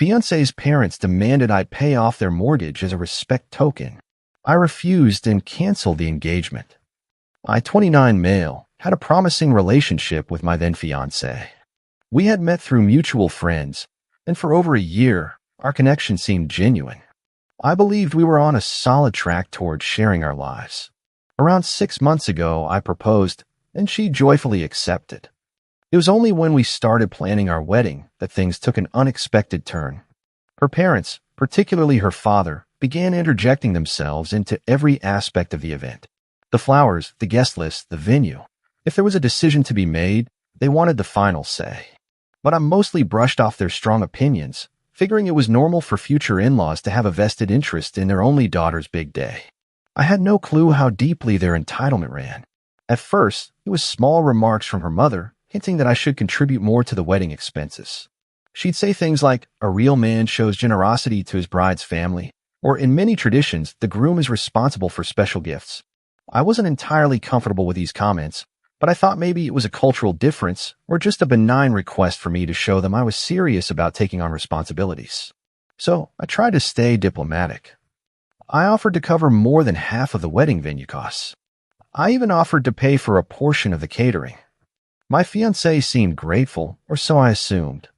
Fiancé's parents demanded I pay off their mortgage as a respect token. I refused and canceled the engagement. I, 29 male, had a promising relationship with my then fiancé. We had met through mutual friends, and for over a year, our connection seemed genuine. I believed we were on a solid track towards sharing our lives. Around 6 months ago, I proposed, and she joyfully accepted. It was only when we started planning our wedding that things took an unexpected turn. Her parents, particularly her father, began interjecting themselves into every aspect of the event. The flowers, the guest list, the venue. If there was a decision to be made, they wanted the final say. But I mostly brushed off their strong opinions, figuring it was normal for future in-laws to have a vested interest in their only daughter's big day. I had no clue how deeply their entitlement ran. At first, it was small remarks from her mother, hinting that I should contribute more to the wedding expenses. She'd say things like, "A real man shows generosity to his bride's family," or in many traditions, the groom is responsible for special gifts. I wasn't entirely comfortable with these comments, but I thought maybe it was a cultural difference or just a benign request for me to show them I was serious about taking on responsibilities. So I tried to stay diplomatic. I offered to cover more than half of the wedding venue costs. I even offered to pay for a portion of the catering. My fiancée seemed grateful, or so I assumed.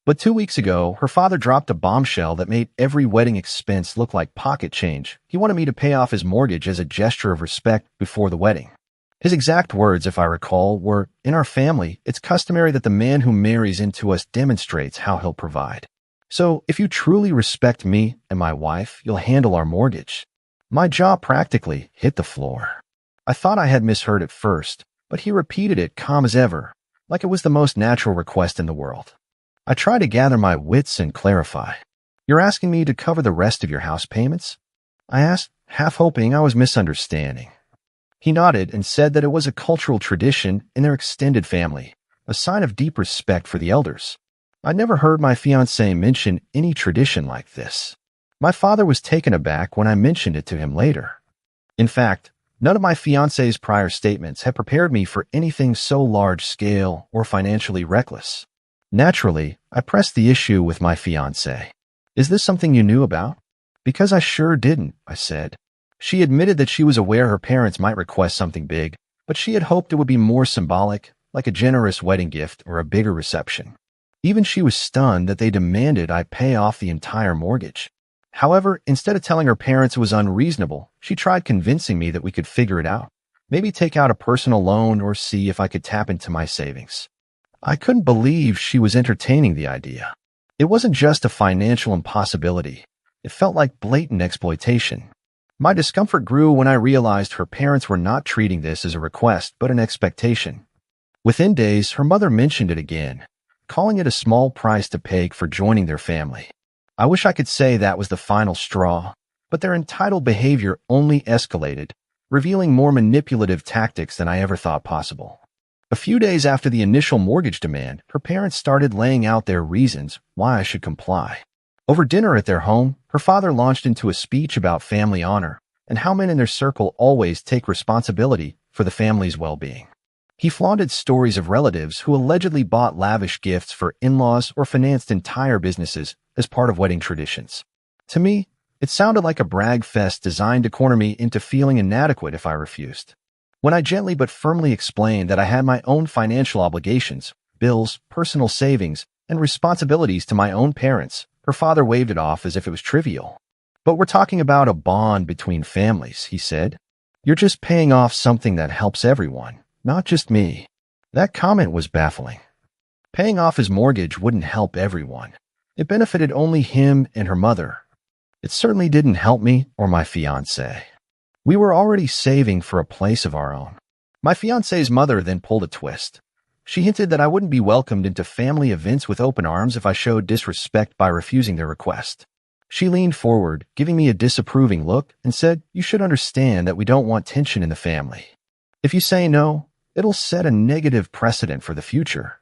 But 2 weeks ago, her father dropped a bombshell that made every wedding expense look like pocket change. He wanted me to pay off his mortgage as a gesture of respect before the wedding. His exact words, if I recall, were, "In our family, it's customary that the man who marries into us demonstrates how he'll provide. So if you truly respect me and my wife, you'll handle our mortgage." My jaw practically hit the floor. I thought I had misheard at first, but he repeated it calm as ever, like it was the most natural request in the world. I tried to gather my wits and clarify. "You're asking me to cover the rest of your house payments?" I asked, half hoping I was misunderstanding. He nodded and said that it was a cultural tradition in their extended family, a sign of deep respect for the elders. I'd never heard my fiancé mention any tradition like this. My father was taken aback when I mentioned it to him later. In fact, none of my fiancé's prior statements had prepared me for anything so large-scale or financially reckless. Naturally, I pressed the issue with my fiancé. "Is this something you knew about?" "Because I sure didn't," I said. She admitted that she was aware her parents might request something big, but she had hoped it would be more symbolic, like a generous wedding gift or a bigger reception. Even she was stunned that they demanded I pay off the entire mortgage. However, instead of telling her parents it was unreasonable, she tried convincing me that we could figure it out. Maybe take out a personal loan or see if I could tap into my savings. I couldn't believe she was entertaining the idea. It wasn't just a financial impossibility. It felt like blatant exploitation. My discomfort grew when I realized her parents were not treating this as a request, but an expectation. Within days, her mother mentioned it again, calling it a small price to pay for joining their family. I wish I could say that was the final straw, but their entitled behavior only escalated, revealing more manipulative tactics than I ever thought possible. A few days after the initial mortgage demand, her parents started laying out their reasons why I should comply. Over dinner at their home, her father launched into a speech about family honor and how men in their circle always take responsibility for the family's well-being. He flaunted stories of relatives who allegedly bought lavish gifts for in-laws or financed entire businesses as part of wedding traditions. To me, it sounded like a brag fest designed to corner me into feeling inadequate if I refused. When I gently but firmly explained that I had my own financial obligations, bills, personal savings, and responsibilities to my own parents, her father waved it off as if it was trivial. "But we're talking about a bond between families," he said. "You're just paying off something that helps everyone, not just me." That comment was baffling. Paying off his mortgage wouldn't help everyone. It benefited only him and her mother. It certainly didn't help me or my fiancé. We were already saving for a place of our own. My fiancé's mother then pulled a twist. She hinted that I wouldn't be welcomed into family events with open arms if I showed disrespect by refusing their request. She leaned forward, giving me a disapproving look, and said, "You should understand that we don't want tension in the family. If you say no, it'll set a negative precedent for the future."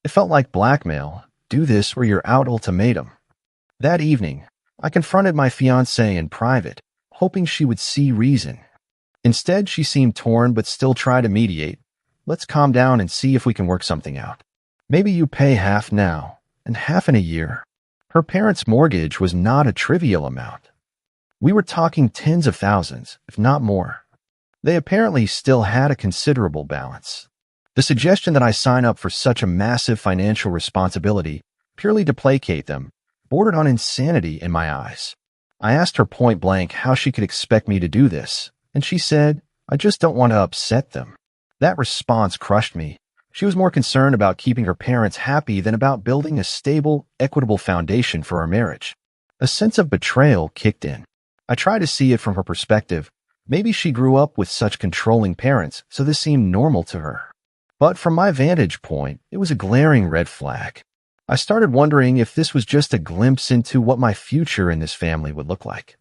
It felt like blackmail. "Do this or you're out" ultimatum. That evening, I confronted my fiancée in private, hoping she would see reason. Instead, she seemed torn but still tried to mediate. "Let's calm down and see if we can work something out. Maybe you pay half now and half in a year." Her parents' mortgage was not a trivial amount. We were talking tens of thousands, if not more. They apparently still had a considerable balance. The suggestion that I sign up for such a massive financial responsibility, purely to placate them, bordered on insanity in my eyes. I asked her point blank how she could expect me to do this, and she said, "I just don't want to upset them." That response crushed me. She was more concerned about keeping her parents happy than about building a stable, equitable foundation for our marriage. A sense of betrayal kicked in. I tried to see it from her perspective. Maybe she grew up with such controlling parents, so this seemed normal to her. But from my vantage point, it was a glaring red flag. I started wondering if this was just a glimpse into what my future in this family would look like.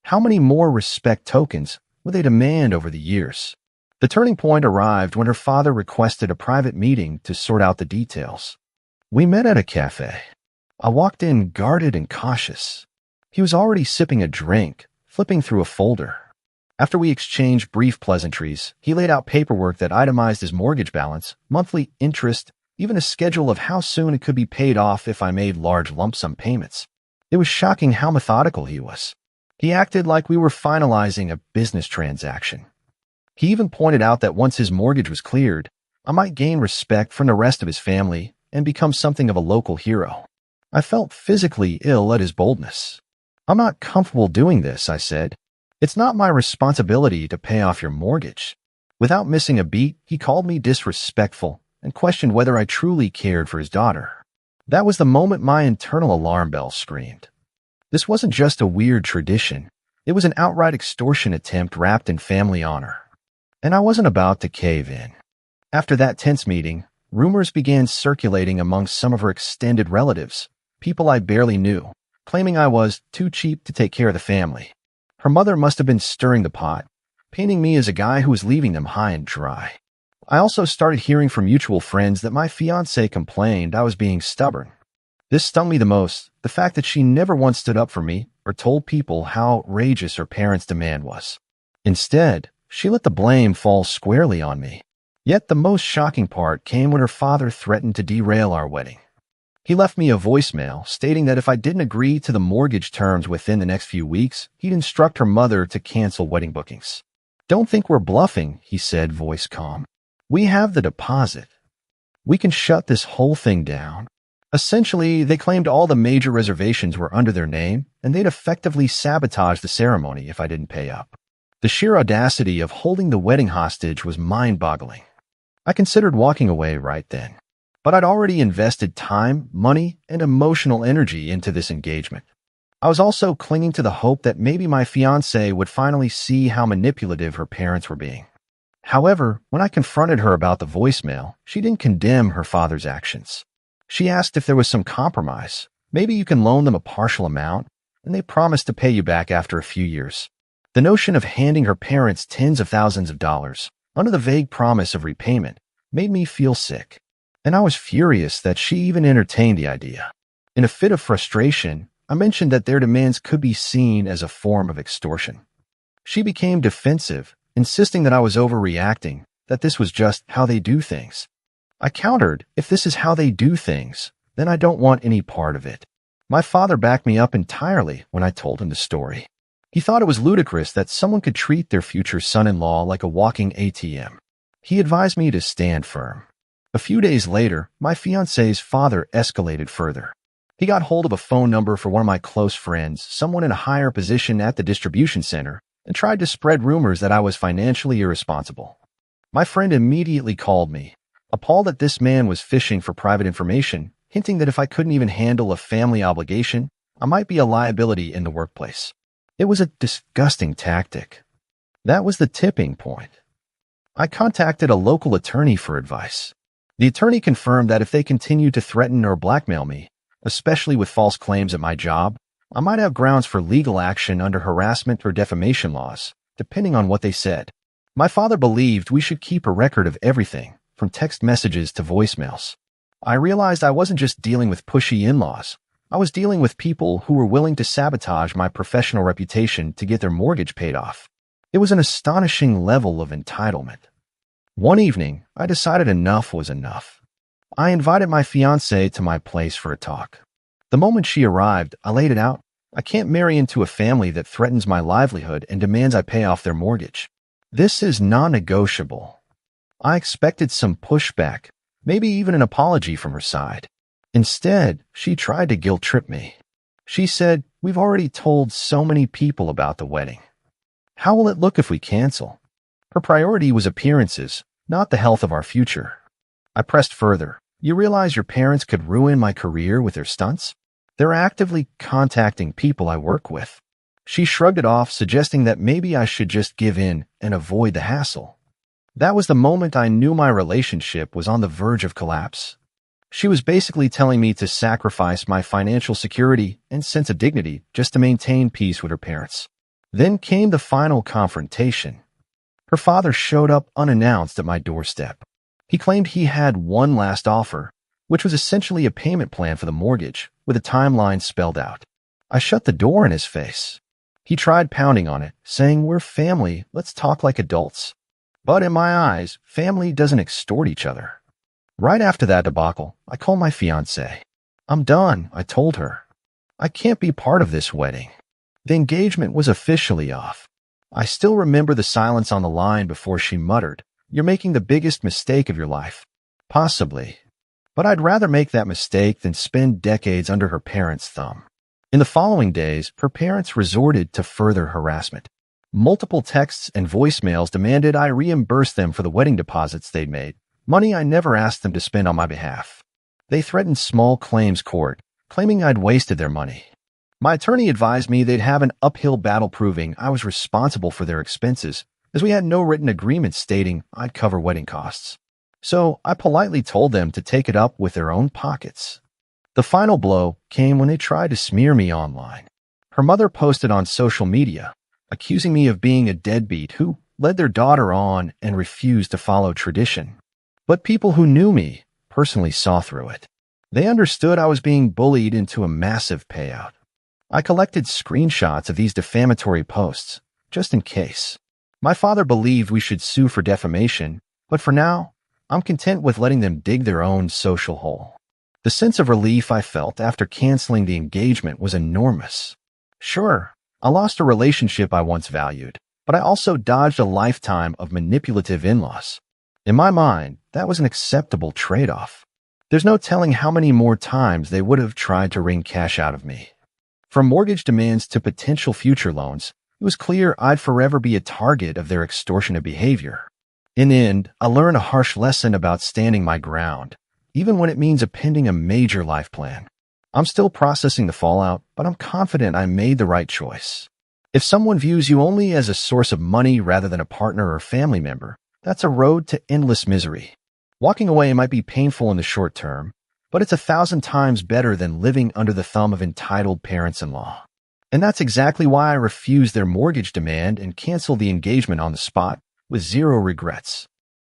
How many more respect tokens would they demand over the years? The turning point arrived when her father requested a private meeting to sort out the details. We met at a cafe. I walked in guarded and cautious. He was already sipping a drink, flipping through a folder. After we exchanged brief pleasantries, he laid out paperwork that itemized his mortgage balance, monthly interest, even a schedule of how soon it could be paid off if I made large lump sum payments. It was shocking how methodical he was. He acted like we were finalizing a business transaction. He even pointed out that once his mortgage was cleared, I might gain respect from the rest of his family and become something of a local hero. I felt physically ill at his boldness. "I'm not comfortable doing this," I said. "It's not my responsibility to pay off your mortgage." Without missing a beat, he called me disrespectful and questioned whether I truly cared for his daughter. That was the moment my internal alarm bell screamed. This wasn't just a weird tradition. It was an outright extortion attempt wrapped in family honor. And I wasn't about to cave in. After that tense meeting, rumors began circulating among some of her extended relatives, people I barely knew, claiming I was too cheap to take care of the family. Her mother must have been stirring the pot, painting me as a guy who was leaving them high and dry. I also started hearing from mutual friends that my fiancée complained I was being stubborn. This stung me the most, the fact that she never once stood up for me or told people how outrageous her parents' demand was. Instead, she let the blame fall squarely on me. Yet the most shocking part came when her father threatened to derail our wedding. He left me a voicemail stating that if I didn't agree to the mortgage terms within the next few weeks, he'd instruct her mother to cancel wedding bookings. "Don't think we're bluffing," he said, voice calm. "We have the deposit. We can shut this whole thing down." Essentially, they claimed all the major reservations were under their name, and they'd effectively sabotage the ceremony if I didn't pay up. The sheer audacity of holding the wedding hostage was mind-boggling. I considered walking away right then. But I'd already invested time, money, and emotional energy into this engagement. I was also clinging to the hope that maybe my fiancée would finally see how manipulative her parents were being. However, when I confronted her about the voicemail, she didn't condemn her father's actions. She asked if there was some compromise. Maybe you can loan them a partial amount, and they promise to pay you back after a few years. The notion of handing her parents tens of thousands of dollars, under the vague promise of repayment, made me feel sick. And I was furious that she even entertained the idea. In a fit of frustration, I mentioned that their demands could be seen as a form of extortion. She became defensive, insisting that I was overreacting, that this was just how they do things. I countered, if this is how they do things, then I don't want any part of it. My father backed me up entirely when I told him the story. He thought it was ludicrous that someone could treat their future son-in-law like a walking ATM. He advised me to stand firm. A few days later, my fiancé's father escalated further. He got hold of a phone number for one of my close friends, someone in a higher position at the distribution center, and tried to spread rumors that I was financially irresponsible. My friend immediately called me, appalled that this man was fishing for private information, hinting that if I couldn't even handle a family obligation, I might be a liability in the workplace. It was a disgusting tactic. That was the tipping point. I contacted a local attorney for advice. The attorney confirmed that if they continued to threaten or blackmail me, especially with false claims at my job, I might have grounds for legal action under harassment or defamation laws, depending on what they said. My father believed we should keep a record of everything, from text messages to voicemails. I realized I wasn't just dealing with pushy in-laws. I was dealing with people who were willing to sabotage my professional reputation to get their mortgage paid off. It was an astonishing level of entitlement. One evening, I decided enough was enough. I invited my fiancée to my place for a talk. The moment she arrived, I laid it out. I can't marry into a family that threatens my livelihood and demands I pay off their mortgage. This is non-negotiable. I expected some pushback, maybe even an apology from her side. Instead, she tried to guilt-trip me. She said, "We've already told so many people about the wedding. How will it look if we cancel?" Her priority was appearances, not the health of our future. I pressed further. "You realize your parents could ruin my career with their stunts? They're actively contacting people I work with." She shrugged it off, suggesting that maybe I should just give in and avoid the hassle. That was the moment I knew my relationship was on the verge of collapse. She was basically telling me to sacrifice my financial security and sense of dignity just to maintain peace with her parents. Then came the final confrontation. Her father showed up unannounced at my doorstep. He claimed he had one last offer, which was essentially a payment plan for the mortgage, with a timeline spelled out. I shut the door in his face. He tried pounding on it, saying, "We're family, let's talk like adults." But in my eyes, family doesn't extort each other. Right after that debacle, I called my fiancée. "I'm done," I told her. "I can't be part of this wedding." The engagement was officially off. I still remember the silence on the line before she muttered, "You're making the biggest mistake of your life." Possibly. But I'd rather make that mistake than spend decades under her parents' thumb. In the following days, her parents resorted to further harassment. Multiple texts and voicemails demanded I reimburse them for the wedding deposits they'd made, money I never asked them to spend on my behalf. They threatened small claims court, claiming I'd wasted their money. My attorney advised me they'd have an uphill battle proving I was responsible for their expenses, as we had no written agreement stating I'd cover wedding costs. So I politely told them to take it up with their own pockets. The final blow came when they tried to smear me online. Her mother posted on social media, accusing me of being a deadbeat who led their daughter on and refused to follow tradition. But people who knew me personally saw through it. They understood I was being bullied into a massive payout. I collected screenshots of these defamatory posts, just in case. My father believed we should sue for defamation, but for now, I'm content with letting them dig their own social hole. The sense of relief I felt after canceling the engagement was enormous. Sure, I lost a relationship I once valued, but I also dodged a lifetime of manipulative in-laws. In my mind, that was an acceptable trade-off. There's no telling how many more times they would have tried to wring cash out of me. From mortgage demands to potential future loans, it was clear I'd forever be a target of their extortionate behavior. In the end, I learned a harsh lesson about standing my ground, even when it means appending a major life plan. I'm still processing the fallout, but I'm confident I made the right choice. If someone views you only as a source of money rather than a partner or family member, that's a road to endless misery. Walking away might be painful in the short term, but it's 1,000 times better than living under the thumb of entitled parents-in-law. And that's exactly why I refused their mortgage demand and canceled the engagement on the spot with zero regrets.